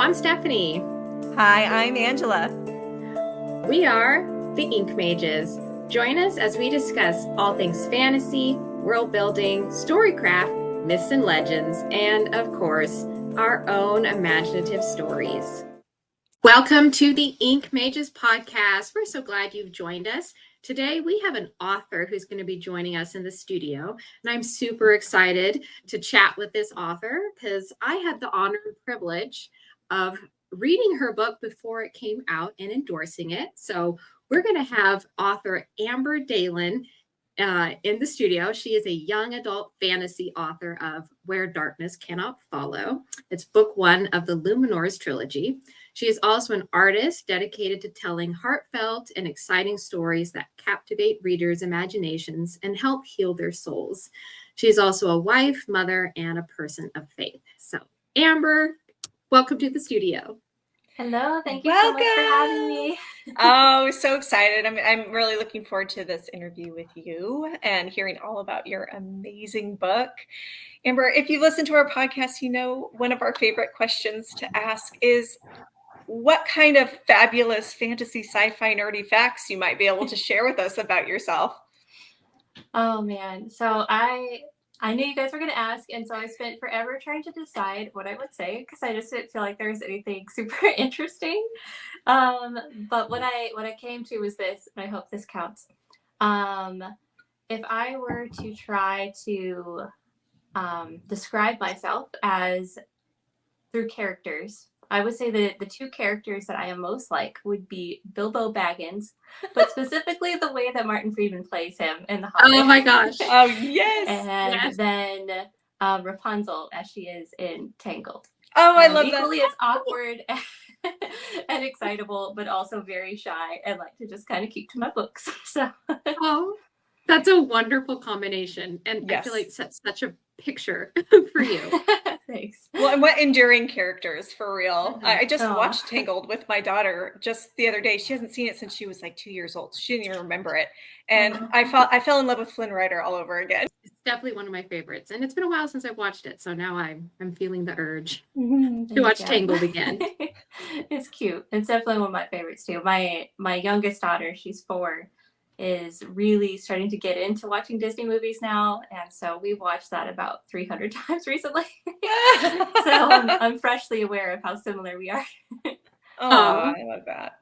I'm Stephanie. Hi, I'm Angela. We are the Ink Mages. Join us as we discuss all things fantasy, world building, storycraft, myths and legends, and of course, our own imaginative stories. Welcome to the Ink Mages podcast. We're so glad you've joined us. Today, we have an author who's going to be joining us in the studio, and I'm super excited to chat with this author because I had the honor and privilege of reading her book before it came out and endorsing it. So we're going to have author Amber Daylin in the studio. She is a young adult fantasy author of Where Darkness Cannot Follow. It's book one of the Luminors trilogy. She is also an artist dedicated to telling heartfelt and exciting stories that captivate readers' imaginations and help heal their souls. She is also a wife, mother, and a person of faith. So, Amber, welcome to the studio. Hello, thank you so much for having me. Oh, so excited. I'm really looking forward to this interview with you and hearing all about your amazing book. Amber, if you listen to our podcast, you know one of our favorite questions to ask is what kind of fabulous fantasy sci-fi nerdy facts you might be able to share with us about yourself. Oh man, so I knew you guys were going to ask, and so I spent forever trying to decide what I would say because I just didn't feel like there was anything super interesting. But what I came to was this, and I hope this counts. If I were to try to describe myself as through characters, I would say that the two characters that I am most like would be Bilbo Baggins, but specifically the way that Martin Friedman plays him in The Hobbit. Oh my gosh. Oh, yes. And Yes. then Rapunzel as she is in Tangled. Oh, I love equally that. as awkward and excitable, but also very shy and like to just kind of keep to my books. So. Oh, that's a wonderful combination. And Yes. I feel like it's such a picture for you. Thanks. Well, and what enduring characters, for real. Mm-hmm. I just watched Tangled with my daughter just the other day. She hasn't seen it since she was like 2 years old. She didn't even remember it. And I fell in love with Flynn Rider all over again. It's definitely one of my favorites. And it's been a while since I've watched it. So now I'm feeling the urge Mm-hmm. to watch Tangled again. It's cute. It's definitely one of my favorites too. My youngest daughter, she's 4, is really starting to get into watching Disney movies now, and so we watched that about 300 times recently. So I'm freshly aware of how similar we are. Oh, I love that.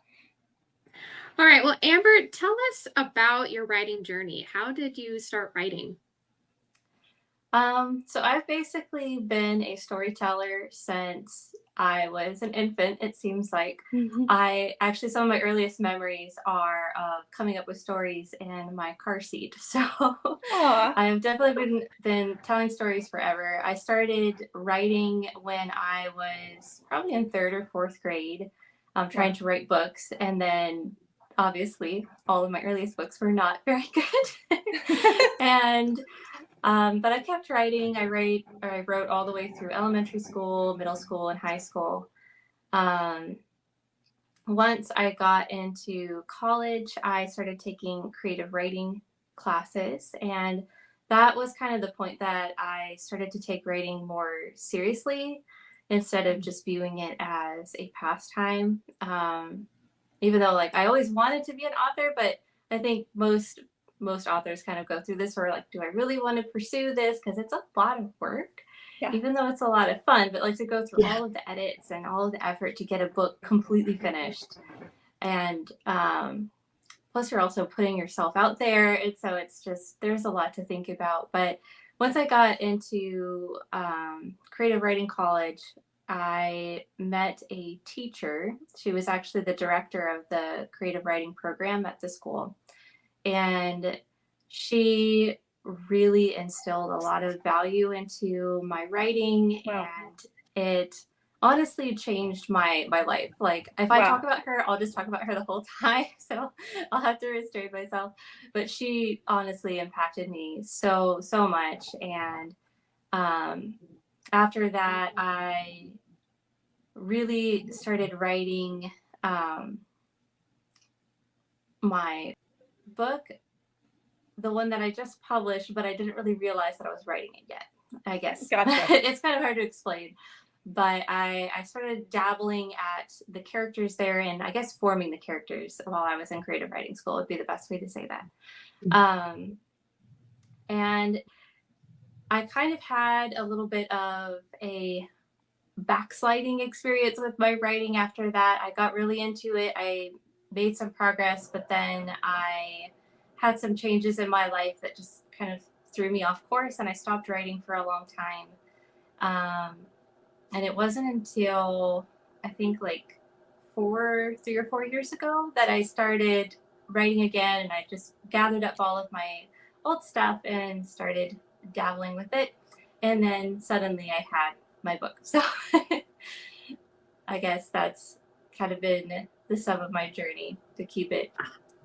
All right. Well, Amber, tell us about your writing journey. How did you start writing? So I've basically been a storyteller since I was an infant, it seems like. Mm-hmm. Some of my earliest memories are of coming up with stories in my car seat. So I've definitely been telling stories forever. I started writing when I was probably in 3rd or 4th grade, trying to write books. And then obviously all of my earliest books were not very good. But I kept writing. I wrote all the way through elementary school, middle school, and high school. Once I got into college, I started taking creative writing classes, and that was kind of the point that I started to take writing more seriously instead of just viewing it as a pastime. Even though like I always wanted to be an author, but I think most authors kind of go through this where like, do I really want to pursue this? Because it's a lot of work, even though it's a lot of fun, but like to go through all of the edits and all of the effort to get a book completely finished. And plus you're also putting yourself out there. And so it's just, there's a lot to think about. But once I got into creative writing college, I met a teacher. She was actually the director of the creative writing program at the school. And she really instilled a lot of value into my writing. Wow. And it honestly changed my life. Like if I talk about her, I'll just talk about her the whole time. So I'll have to restrain myself. But she honestly impacted me so much. And after that, I really started writing my book, the one that I just published, but I didn't really realize that I was writing it yet, I guess. Gotcha. It's kind of hard to explain. but I started dabbling at the characters there, and I guess forming the characters while I was in creative writing school would be the best way to say that. And I kind of had a little bit of a backsliding experience with my writing after that. I got really into it. I made some progress, but then I had some changes in my life that just kind of threw me off course, and I stopped writing for a long time. And it wasn't until I think like 3 or 4 years ago that I started writing again, and I just gathered up all of my old stuff and started dabbling with it. And then suddenly I had my book. So I guess that's kind of been the sum of my journey, to keep it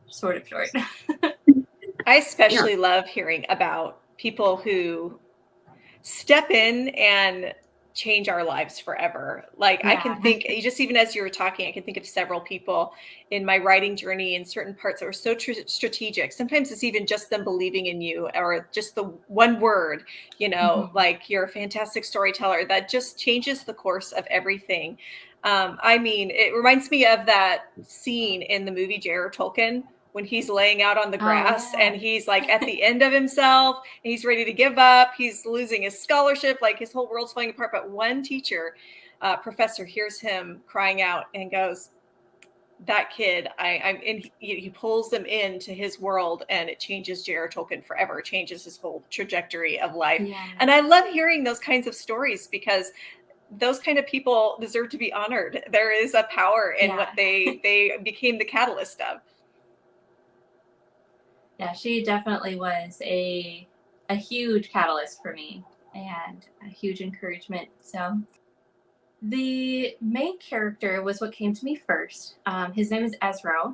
sort of short. I especially love hearing about people who step in and change our lives forever. Like I can think, just even as you were talking, I can think of several people in my writing journey in certain parts that were so strategic. Sometimes it's even just them believing in you, or just the one word, like you're a fantastic storyteller, that just changes the course of everything. I mean, it reminds me of that scene in the movie J.R. Tolkien, when he's laying out on the grass and he's like at the end of himself, and he's ready to give up. He's losing his scholarship, like his whole world's falling apart. But one teacher, professor, hears him crying out and goes, that kid, I'm in. He pulls them into his world, and it changes J.R. Tolkien forever, changes his whole trajectory of life. Yeah. And I love hearing those kinds of stories, because those kind of people deserve to be honored. There is a power in what they became the catalyst of. Yeah, she definitely was a huge catalyst for me and a huge encouragement. So the main character was what came to me first. His name is Ezra,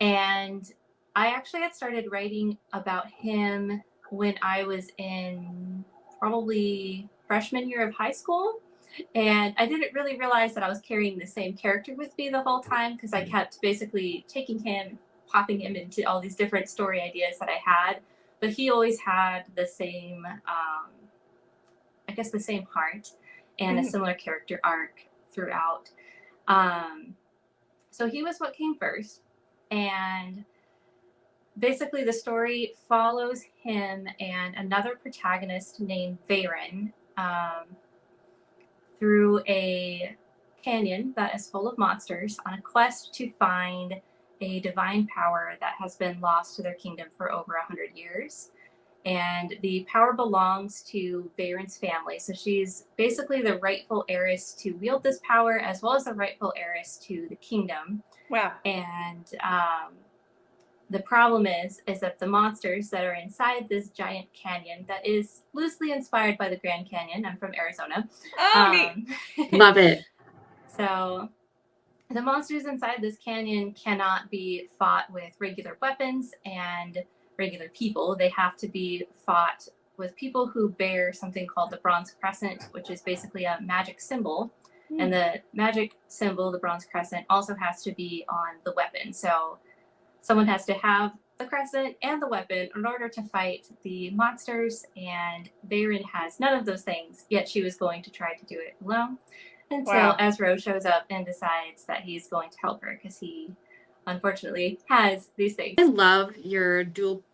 and I actually had started writing about him when I was in probably freshman year of high school. And I didn't really realize that I was carrying the same character with me the whole time, because I kept basically taking him, popping him into all these different story ideas that I had. But he always had the same, I guess, the same heart and a similar character arc throughout. So he was what came first. And basically the story follows him and another protagonist named Varen through a canyon that is full of monsters on a quest to find a divine power that has been lost to their kingdom for over 100 years. And the power belongs to Varen's family. So she's basically the rightful heiress to wield this power, as well as the rightful heiress to the kingdom. Wow. And the problem is that the monsters that are inside this giant canyon that is loosely inspired by the Grand Canyon. I'm from Arizona. Neat. Love it. So the monsters inside this canyon cannot be fought with regular weapons and regular people. They have to be fought with people who bear something called the Bronze Crescent, which is basically a magic symbol. And the magic symbol, the Bronze Crescent, also has to be on the weapon. So someone has to have the crescent and the weapon in order to fight the monsters, and Varen has none of those things, yet she was going to try to do it alone until Ezra shows up and decides that he's going to help her, because he unfortunately has these things. I love your dual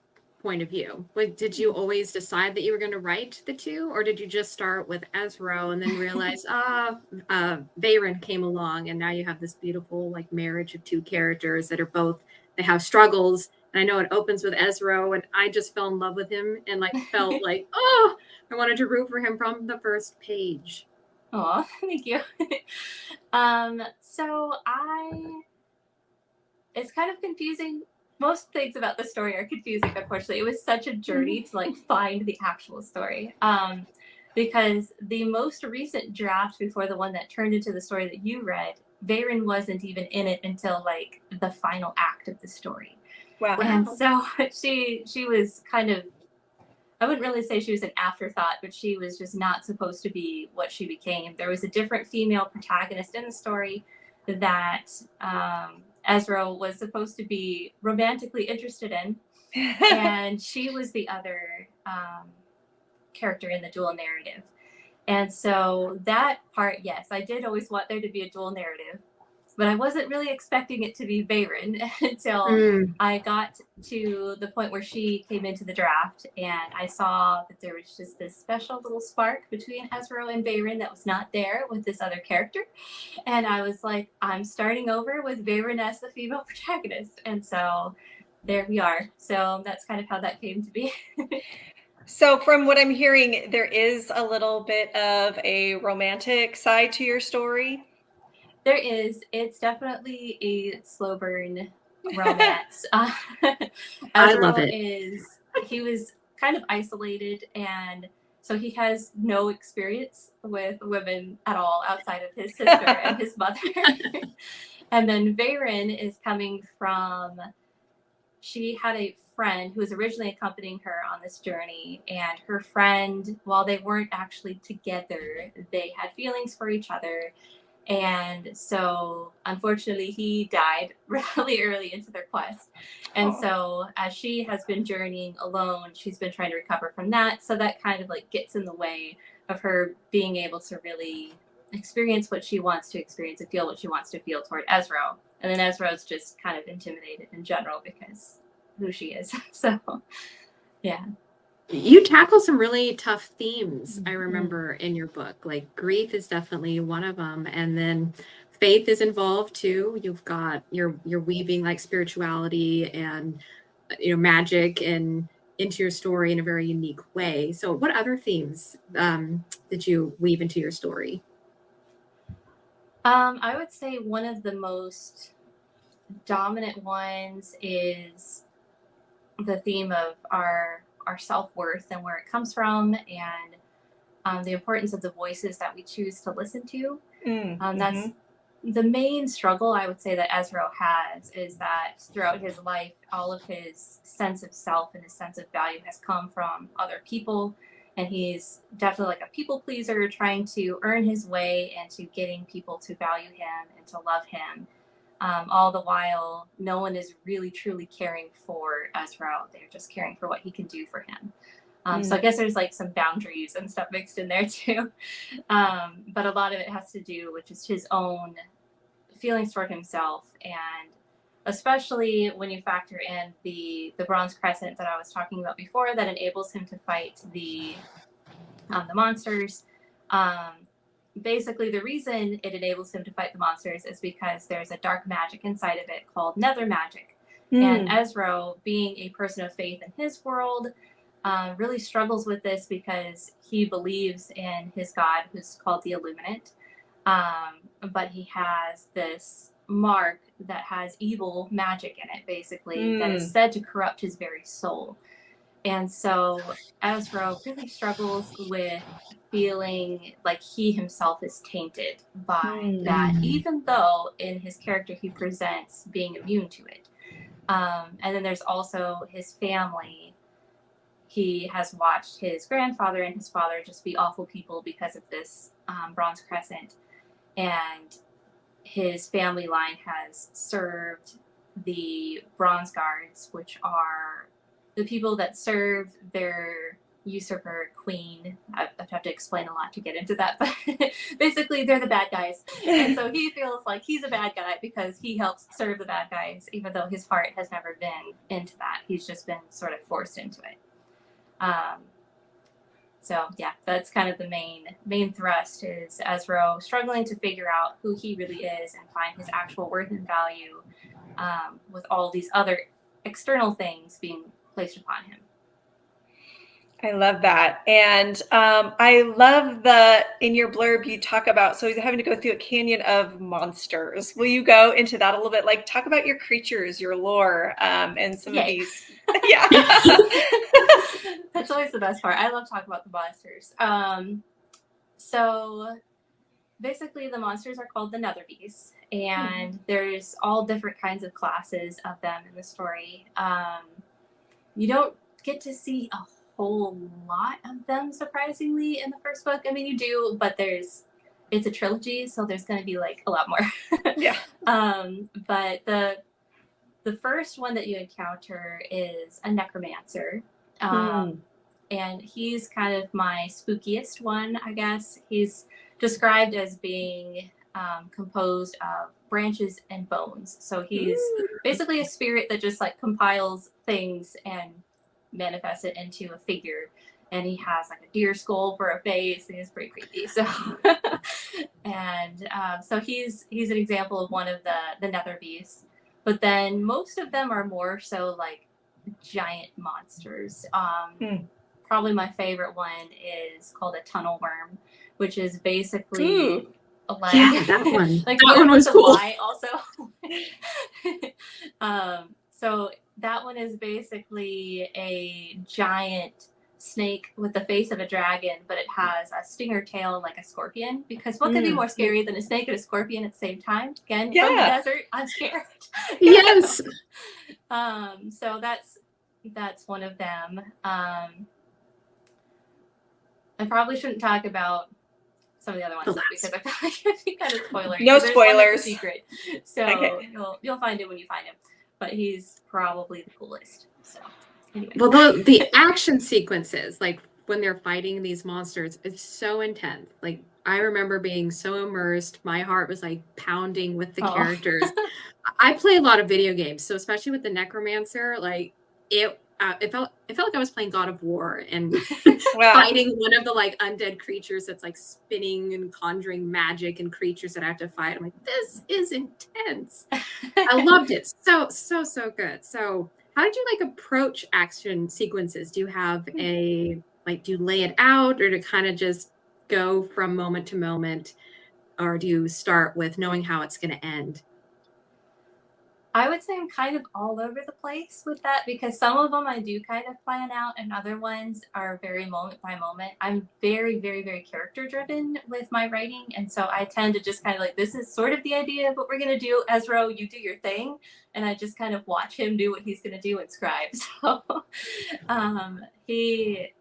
point of view. Like, did you always decide that you were going to write the two, or did you just start with Ezra and then realize, Varen came along, and now you have this beautiful like marriage of two characters that are both, they have struggles. And I know it opens with Ezra, and I just fell in love with him and like felt like, oh, I wanted to root for him from the first page. Oh, thank you. So it's kind of confusing. Most things about the story are confusing, unfortunately. It was such a journey to like find the actual story. Because the most recent draft before the one that turned into the story that you read, Varen wasn't even in it until like the final act of the story. Wow. And so she was kind of, I wouldn't really say she was an afterthought, but she was just not supposed to be what she became. There was a different female protagonist in the story that Ezra was supposed to be romantically interested in, and she was the other character in the dual narrative. And so that part, yes, I did always want there to be a dual narrative, but I wasn't really expecting it to be Veyron until I got to the point where she came into the draft, and I saw that there was just this special little spark between Ezra and Veyron that was not there with this other character. And I was like, I'm starting over with Veyron as the female protagonist. And so there we are. So that's kind of how that came to be. So from what I'm hearing, there is a little bit of a romantic side to your story. There is. It's definitely a slow burn romance. I love Ezra it. he was kind of isolated, and so he has no experience with women at all outside of his sister and his mother. And then Veyron is coming from, she had a friend who was originally accompanying her on this journey, and her friend, while they weren't actually together, they had feelings for each other. And so unfortunately he died really early into their quest. And so as she has been journeying alone, she's been trying to recover from that. So that kind of like gets in the way of her being able to really experience what she wants to experience and feel what she wants to feel toward Ezra. And then Ezra's just kind of intimidated in general because who she is. So yeah. You tackle some really tough themes, I remember, in your book. Like grief is definitely one of them. And then faith is involved too. You're weaving like spirituality and magic and into your story in a very unique way. So what other themes did you weave into your story? I would say one of the most dominant ones is the theme of our self-worth and where it comes from, and the importance of the voices that we choose to listen to. That's the main struggle I would say that Ezra has, is that throughout his life, all of his sense of self and his sense of value has come from other people. And he's definitely like a people pleaser, trying to earn his way into getting people to value him and to love him. All the while, no one is really truly caring for Ezra. They're just caring for what he can do for him. So I guess there's like some boundaries and stuff mixed in there too. But a lot of it has to do with just his own feelings toward himself, and especially when you factor in the Bronze Crescent that I was talking about before, that enables him to fight the monsters. Basically, the reason it enables him to fight the monsters is because there's a dark magic inside of it called nether magic. And Ezra, being a person of faith in his world, really struggles with this because he believes in his god, who's called the Illuminate. But he has this mark that has evil magic in it, basically, that is said to corrupt his very soul. And so Ezra really struggles with feeling like he himself is tainted by that, even though in his character he presents being immune to it. And then there's also his family. He has watched his grandfather and his father just be awful people because of this Bronze Crescent. And his family line has served the Bronze Guards, which are the people that serve their usurper queen. I have to explain a lot to get into that, but basically they're the bad guys. And so he feels like he's a bad guy because he helps serve the bad guys, even though his heart has never been into that. He's just been sort of forced into it. So yeah, that's kind of the main thrust, is Ezra struggling to figure out who he really is and find his actual worth and value, with all these other external things being placed upon him. I love that. And I love in your blurb, you talk about, so he's having to go through a canyon of monsters. Will you go into that a little bit? Like, talk about your creatures, your lore, and some of these. Yeah. That's always the best part. I love talking about the monsters. So basically the monsters are called the Nether Beasts, and there's all different kinds of classes of them in the story. You don't get to see a whole lot of them, surprisingly, in the first book. I mean, you do, but it's a trilogy, so there's going to be like a lot more. Yeah. But the first one that you encounter is a necromancer. and he's kind of my spookiest one, I guess. He's described as being composed of branches and bones. So he's basically a spirit that just like compiles things and manifests it into a figure. And he has like a deer skull for a face, and he's pretty creepy. So, and so he's an example of one of the nether beasts. But then most of them are more so like giant monsters. Probably my favorite one is called a tunnel worm, which is basically like that one. like that one was cool. Also. So that one is basically a giant snake with the face of a dragon, but it has a stinger tail like a scorpion. Because what could be more scary than a snake and a scorpion at the same time? Again, from the desert, I'm scared. Yes. So that's one of them. I probably shouldn't talk about some of the other ones because I feel like it'd be kind of spoilery. No spoilers. Secret. So you'll find it when you find him. But he's probably the coolest. So anyway. Well, the action sequences, like when they're fighting these monsters, it's so intense. Like I remember being so immersed. My heart was like pounding with the characters. I play a lot of video games, so especially with the Necromancer, like it felt like I was playing God of War and fighting one of the like undead creatures that's like spinning and conjuring magic and creatures that I have to fight. I'm like, this is intense. I loved it. So good. So how did you like approach action sequences? Do you have do you lay it out, or to kind of just go from moment to moment, or do you start with knowing how it's going to end? I would say I'm kind of all over the place with that, because some of them I do kind of plan out and other ones are very moment by moment. I'm very, very, very character driven with my writing. And so I tend to just kind of like, this is sort of the idea of what we're going to do. Ezra, you do your thing. And I just kind of watch him do what he's going to do and scribe. So he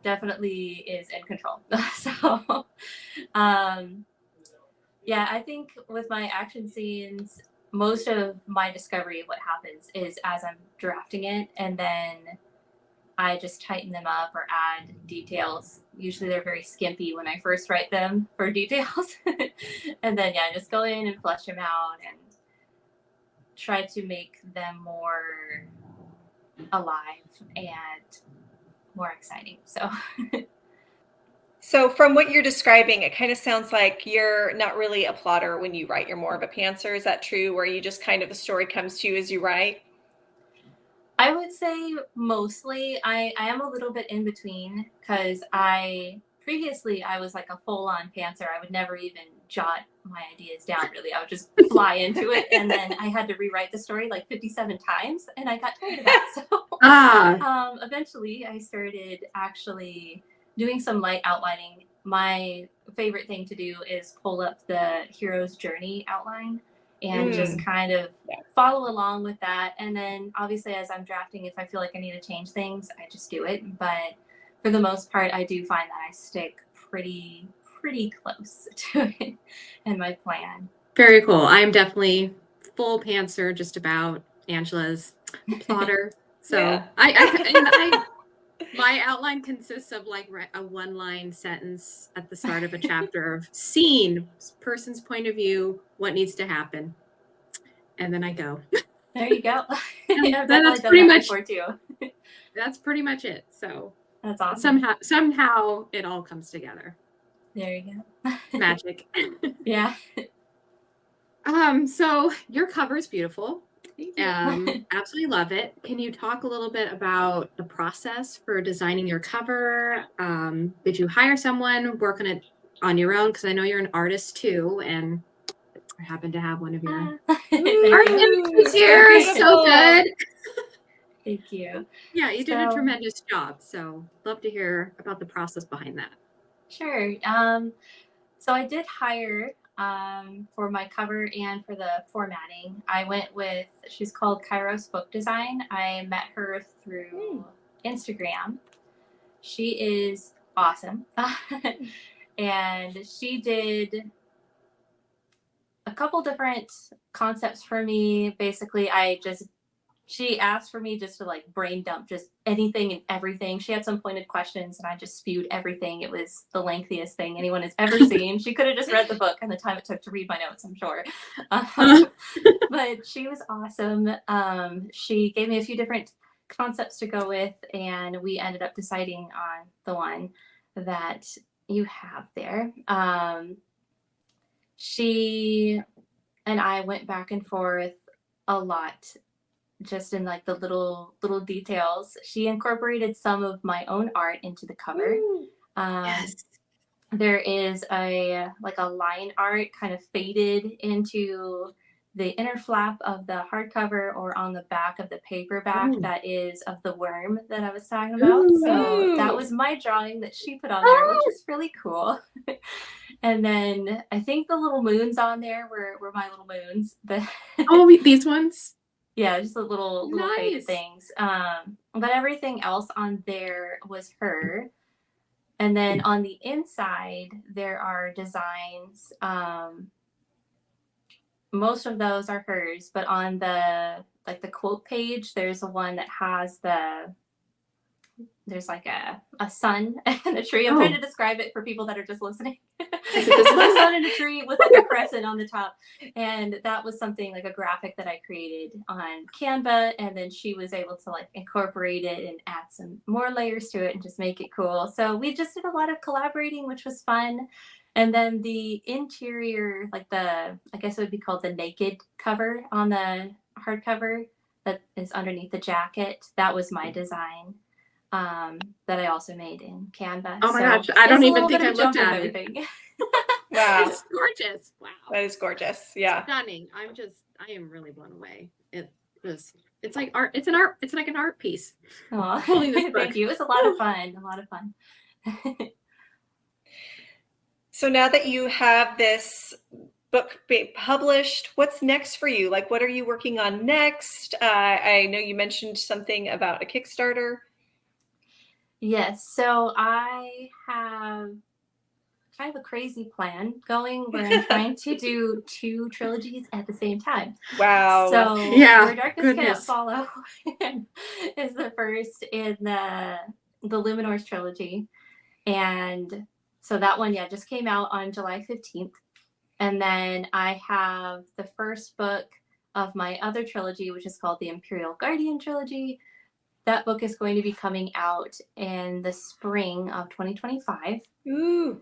definitely is in control. So yeah, I think with my action scenes, most of my discovery of what happens is as I'm drafting it, and then I just tighten them up or add details. Usually they're very skimpy when I first write them for details. And then, I just go in and flesh them out and try to make them more alive and more exciting. So from what you're describing, it kind of sounds like you're not really a plotter when you write. You're more of a pantser. Is that true? Where you just kind of, the story comes to you as you write? I would say mostly. I am a little bit in between, because previously I was like a full-on pantser. I would never even jot my ideas down, really. I would just fly into it, and then I had to rewrite the story like 57 times, and I got tired of that. So eventually I started actually doing some light outlining. My favorite thing to do is pull up the hero's journey outline and just kind of follow along with that. And then obviously as I'm drafting, if I feel like I need to change things, I just do it. But for the most part, I do find that I stick pretty close to it in my plan. Very cool. I'm definitely full pantser, just about. Angela's plotter. So my outline consists of like a one-line sentence at the start of a chapter of scene, person's point of view, what needs to happen, and then I go. There you go. That's pretty much too. That's pretty much it. So that's awesome. Somehow it all comes together. There you go. Magic. Yeah. So your cover is beautiful. Absolutely love it. Can you talk a little bit about the process for designing your cover? Did you hire someone, work on it on your own? Because I know you're an artist too, and I happen to have one of your art images here. So good. Thank you. Yeah, you did a tremendous job. So love to hear about the process behind that. Sure. So I did hire for my cover and for the formatting. I went with, she's called Kairos Book Design. I met her through Instagram. She is awesome. And she did a couple different concepts for me. Basically, I just she asked for me just to like brain dump just anything and everything. She had some pointed questions and I just spewed everything. It was the lengthiest thing anyone has ever seen. She could have just read the book and the time it took to read my notes, I'm sure. But she was awesome. She gave me a few different concepts to go with, and we ended up deciding on the one that you have there. She and I went back and forth a lot just in like the little details. She incorporated some of my own art into the cover. Yes. There is a line art kind of faded into the inner flap of the hardcover or on the back of the paperback that is of the worm that I was talking about. So that was my drawing that she put on there, which is really cool. And then I think the little moons on there were my little moons. But these ones? Yeah, just the little Nice. faded things. But everything else on there was her. And then on the inside, there are designs. Most of those are hers, but on the quote page, there's one that has there's like a sun and a tree. I'm trying to describe it for people that are just listening. It's a sun and a tree with like a crescent on the top. And that was something like a graphic that I created on Canva. And then she was able to like incorporate it and add some more layers to it and just make it cool. So we just did a lot of collaborating, which was fun. And then the interior, like I guess it would be called the naked cover on the hardcover that is underneath the jacket. That was my design. That I also made in Canva. Oh my gosh, I don't even think I looked at it. Wow. It's gorgeous. Wow. That is gorgeous. Yeah. Stunning. I am really blown away. It's like art. It's like an art piece. Oh, this thank you. It was a lot of fun. So now that you have this book being published, what's next for you? Like, what are you working on next? I know you mentioned something about a Kickstarter. Yes. So I have kind of a crazy plan going where I'm trying to do 2 trilogies at the same time. Wow. So Where Darkness Cannot Follow is the first in the Luminors trilogy. And so that one, just came out on July 15th. And then I have the first book of my other trilogy, which is called the Imperial Guardian trilogy. That book is going to be coming out in the spring of 2025. Ooh.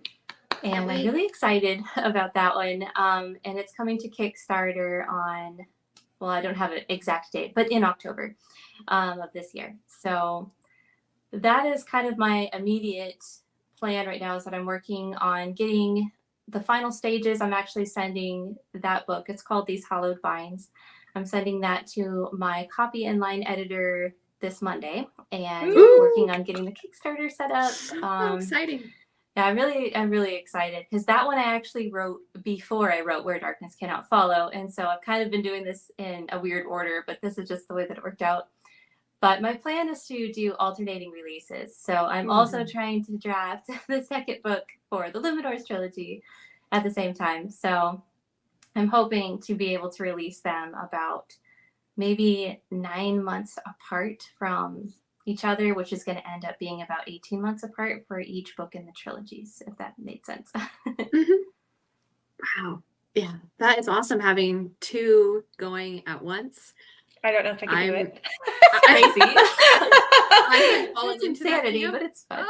And I'm really excited about that one. And it's coming to Kickstarter on, well, I don't have an exact date, but in October of this year. So that is kind of my immediate plan right now, is that I'm working on getting the final stages. I'm actually sending that book. It's called These Hallowed Vines. I'm sending that to my copy and line editor this Monday, and working on getting the Kickstarter set up. Exciting. Yeah, I'm really excited because that one I actually wrote before I wrote Where Darkness Cannot Follow. And so I've kind of been doing this in a weird order, but this is just the way that it worked out. But my plan is to do alternating releases. So I'm also trying to draft the second book for the Luminors trilogy at the same time. So I'm hoping to be able to release them about maybe 9 months apart from each other, which is going to end up being about 18 months apart for each book in the trilogies, if that made sense. Wow. Yeah, that is awesome, having 2 going at once. I don't know if I can do it. Crazy. I it's insanity, but it's fun.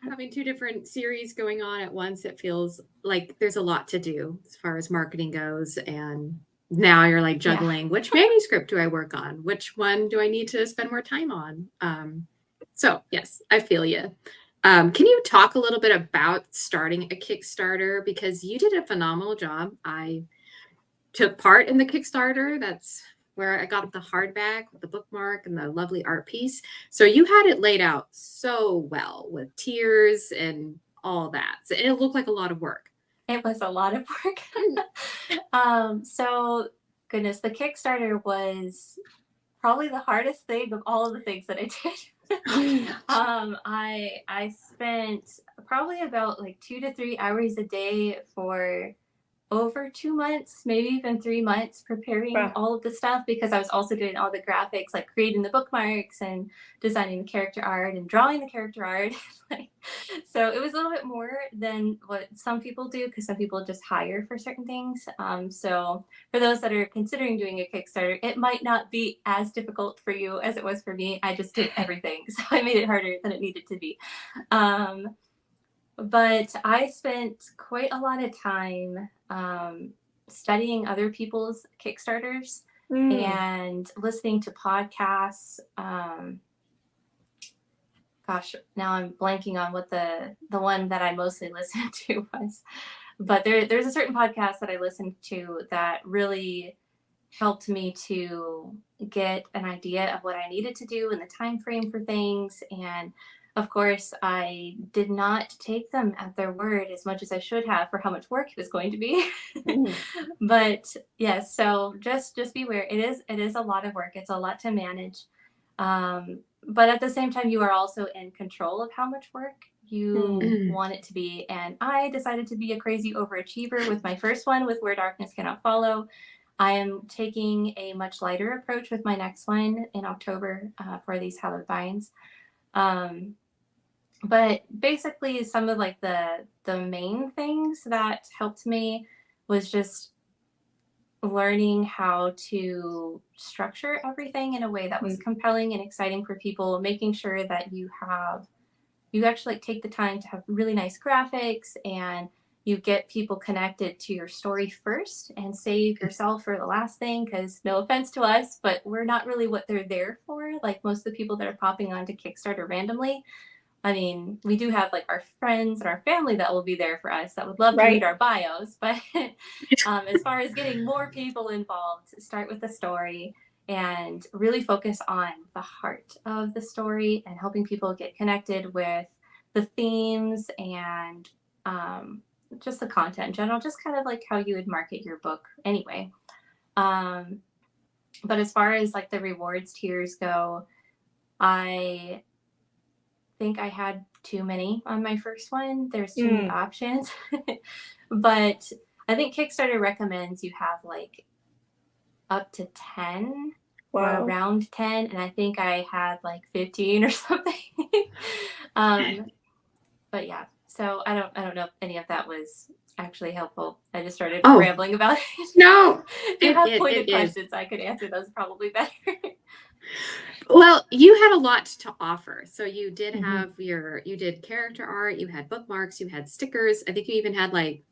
Having 2 different series going on at once, it feels like there's a lot to do as far as marketing goes. And now you're like juggling, which manuscript do I work on? Which one do I need to spend more time on? So yes, I feel you. Can you talk a little bit about starting a Kickstarter? Because you did a phenomenal job. I took part in the Kickstarter. That's where I got the hardback with the bookmark and the lovely art piece. So you had it laid out so well with tiers and all that. So it looked like a lot of work. It was a lot of work. So goodness, the Kickstarter was probably the hardest thing of all of the things that I did. I spent probably about like 2 to 3 hours a day for over 2 months, maybe even 3 months preparing Wow. all of the stuff, because I was also doing all the graphics, like creating the bookmarks and designing the character art and drawing the character art. Like, so it was a little bit more than what some people do, because some people just hire for certain things. So for those that are considering doing a Kickstarter, it might not be as difficult for you as it was for me. I just did everything, so I made it harder than it needed to be. But I spent quite a lot of time studying other people's Kickstarters and listening to podcasts. Gosh, now I'm blanking on what the one that I mostly listened to was. But there's a certain podcast that I listened to that really helped me to get an idea of what I needed to do and the time frame for things. And of course, I did not take them at their word as much as I should have for how much work it was going to be. But yes, so just beware. It is a lot of work. It's a lot to manage. But at the same time, you are also in control of how much work you want it to be. And I decided to be a crazy overachiever with my first one, with Where Darkness Cannot Follow. I am taking a much lighter approach with my next one in October for these hallowed vines. But basically, some of like the main things that helped me was just learning how to structure everything in a way that was compelling and exciting for people, making sure that you actually like take the time to have really nice graphics, and you get people connected to your story first and save yourself for the last thing, because no offense to us, but we're not really what they're there for. Like most of the people that are popping onto Kickstarter randomly, I mean, we do have like our friends and our family that will be there for us that would love to read our bios. But as far as getting more people involved, start with the story and really focus on the heart of the story and helping people get connected with the themes and just the content in general, just kind of like how you would market your book anyway. But as far as like the rewards tiers go, I think I had too many on my first one. There's too many options. But I think Kickstarter recommends you have like up to 10 or around 10. And I think I had like 15 or something. But yeah, so I don't know if any of that was actually helpful. I just started rambling about it. No, if you have pointed questions, I could answer those probably better. Well, you had a lot to offer. So you did have you did character art, you had bookmarks, you had stickers. I think you even had like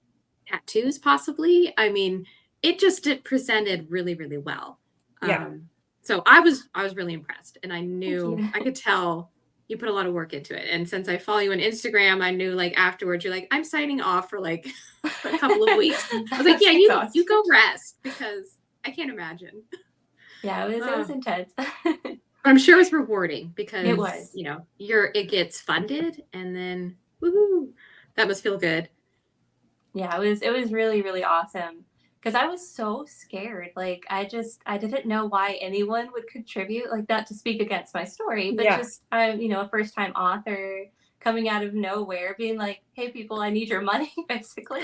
tattoos possibly. I mean, it presented really, really well. So I was really impressed, and I knew I could tell you put a lot of work into it. And since I follow you on Instagram, I knew like afterwards you're like, I'm signing off for like a couple of weeks. I was like, yeah, you go rest, because I can't imagine. Yeah, it was intense. I'm sure it was rewarding, because it was, you know, it gets funded, and then woohoo, that must feel good. Yeah, it was really, really awesome, because I was so scared. Like I didn't know why anyone would contribute, like not to speak against my story, but just I'm, a first time author coming out of nowhere being like, hey people, I need your money, basically.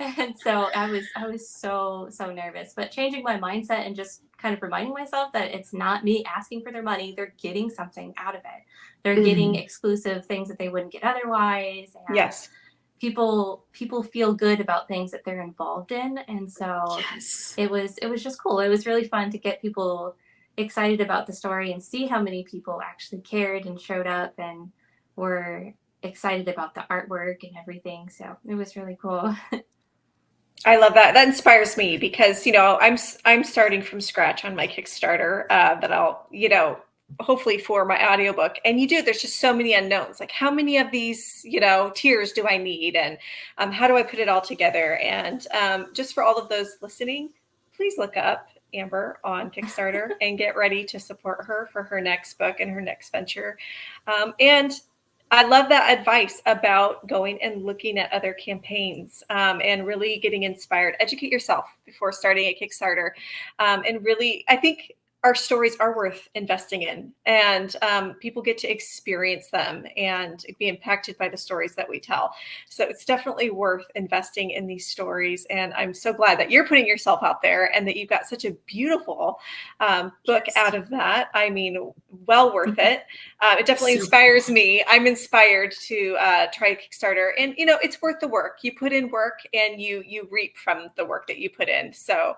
And so I was so nervous, but changing my mindset and just kind of reminding myself that it's not me asking for their money. They're getting something out of it. They're getting exclusive things that they wouldn't get otherwise. And people feel good about things that they're involved in. And so it was just cool. It was really fun to get people excited about the story and see how many people actually cared and showed up and were excited about the artwork and everything. So it was really cool. I love that. That inspires me, because, I'm starting from scratch on my Kickstarter that I'll, hopefully for my audiobook. And there's just so many unknowns. Like, how many of these, tiers do I need? And how do I put it all together? And just for all of those listening, please look up Amber on Kickstarter and get ready to support her for her next book and her next venture. And I love that advice about going and looking at other campaigns and really getting inspired. Educate yourself before starting a Kickstarter. And really, I think our stories are worth investing in, and people get to experience them and be impacted by the stories that we tell. So it's definitely worth investing in these stories. And I'm so glad that you're putting yourself out there and that you've got such a beautiful book out of that. I mean, well worth it. It definitely inspires me. I'm inspired to try Kickstarter, and it's worth the work. You put in work and you reap from the work that you put in. So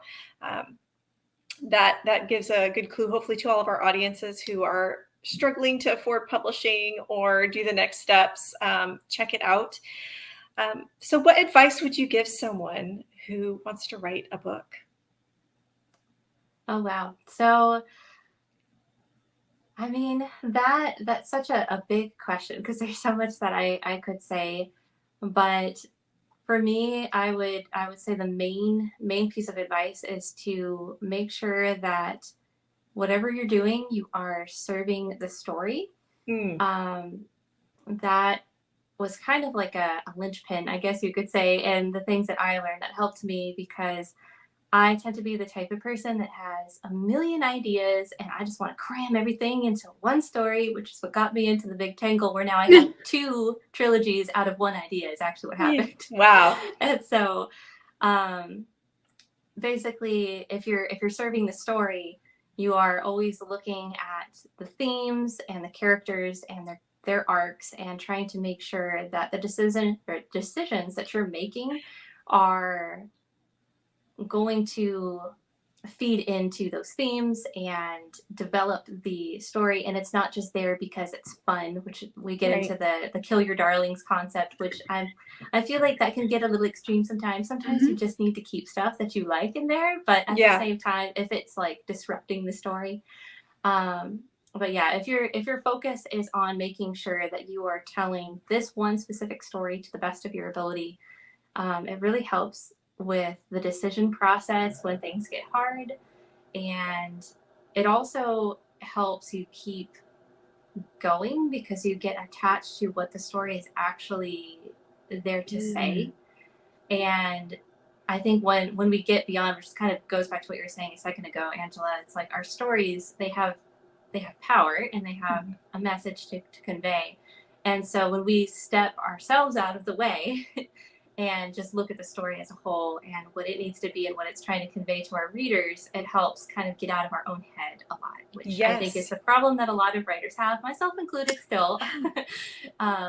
that gives a good clue, hopefully, to all of our audiences who are struggling to afford publishing or do the next steps. Check it out. So what advice would you give someone who wants to write a book? Oh, wow. So, I mean, that's such a big question, because there's so much that I could say. But for me, I would say the main piece of advice is to make sure that whatever you're doing, you are serving the story. Um, that was kind of like a linchpin, I guess you could say, and the things that I learned that helped me, because I tend to be the type of person that has a million ideas and I just want to cram everything into one story, which is what got me into the big tangle where now I have two trilogies out of one idea is actually what happened. Wow. And so basically, if you're serving the story, you are always looking at the themes and the characters and their arcs, and trying to make sure that the decisions that you're making are going to feed into those themes and develop the story. And it's not just there because it's fun, which we get into the kill your darlings concept, which I feel like that can get a little extreme sometimes. Sometimes you just need to keep stuff that you like in there, but at the same time, if it's like disrupting the story. But yeah, if your focus is on making sure that you are telling this one specific story to the best of your ability, it really helps with the decision process when things get hard. And it also helps you keep going because you get attached to what the story is actually there to say. And I think when we get beyond, which kind of goes back to what you were saying a second ago, Angela, it's like our stories, they have power and they have a message to convey. And so when we step ourselves out of the way and just look at the story as a whole and what it needs to be and what it's trying to convey to our readers, it helps kind of get out of our own head a lot, which I think is the problem that a lot of writers have, myself included still.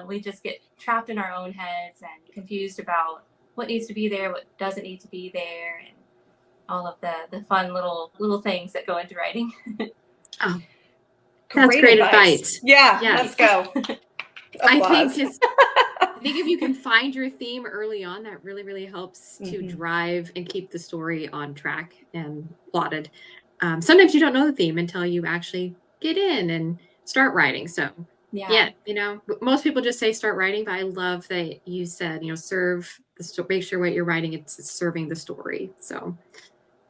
We just get trapped in our own heads and confused about what needs to be there, what doesn't need to be there, and all of the fun little things that go into writing. Oh, that's great advice. Yeah, let's go. I think if you can find your theme early on, that really, really helps to drive and keep the story on track and plotted. Sometimes you don't know the theme until you actually get in and start writing. So yeah, most people just say start writing, but I love that you said, serve the story, make sure what you're writing, it's serving the story. So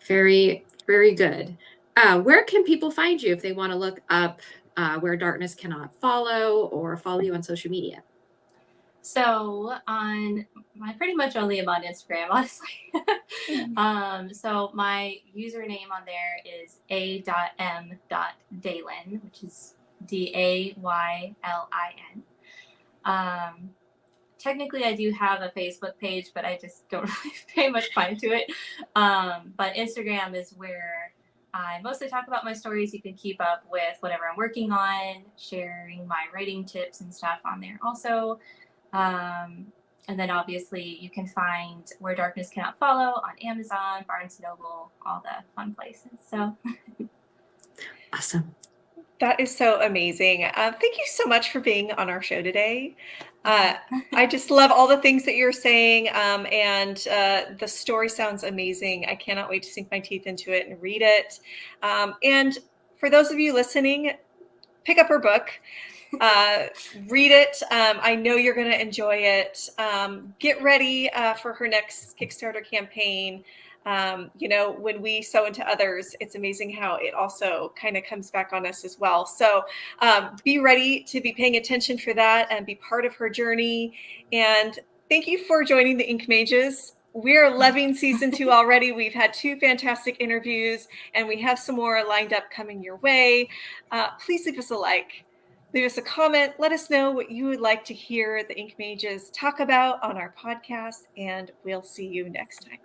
very, very good. Where can people find you if they want to look up Where Darkness Cannot Follow, or follow you on social media? So I pretty much only am on Instagram, honestly. So my username on there is a.m.daylin, which is Daylin. Technically, I do have a Facebook page, but I just don't really pay much mind to it. But Instagram is where I mostly talk about my stories. You can keep up with whatever I'm working on, sharing my writing tips and stuff on there also. And then obviously you can find Where Darkness Cannot Follow on Amazon, Barnes & Noble, all the fun places. So awesome. That is so amazing. Thank you so much for being on our show today. I just love all the things that you're saying, and the story sounds amazing. I cannot wait to sink my teeth into it and read it. And for those of you listening, pick up her book. Read it. I know you're going to enjoy it. Get ready for her next Kickstarter campaign. When we sow into others, it's amazing how it also kind of comes back on us as well. So be ready to be paying attention for that and be part of her journey. And thank you for joining the Ink Mages. We're loving season 2 already. We've had 2 fantastic interviews, and we have some more lined up coming your way. Please leave us a like, leave us a comment. Let us know what you would like to hear the Ink Mages talk about on our podcast, and we'll see you next time.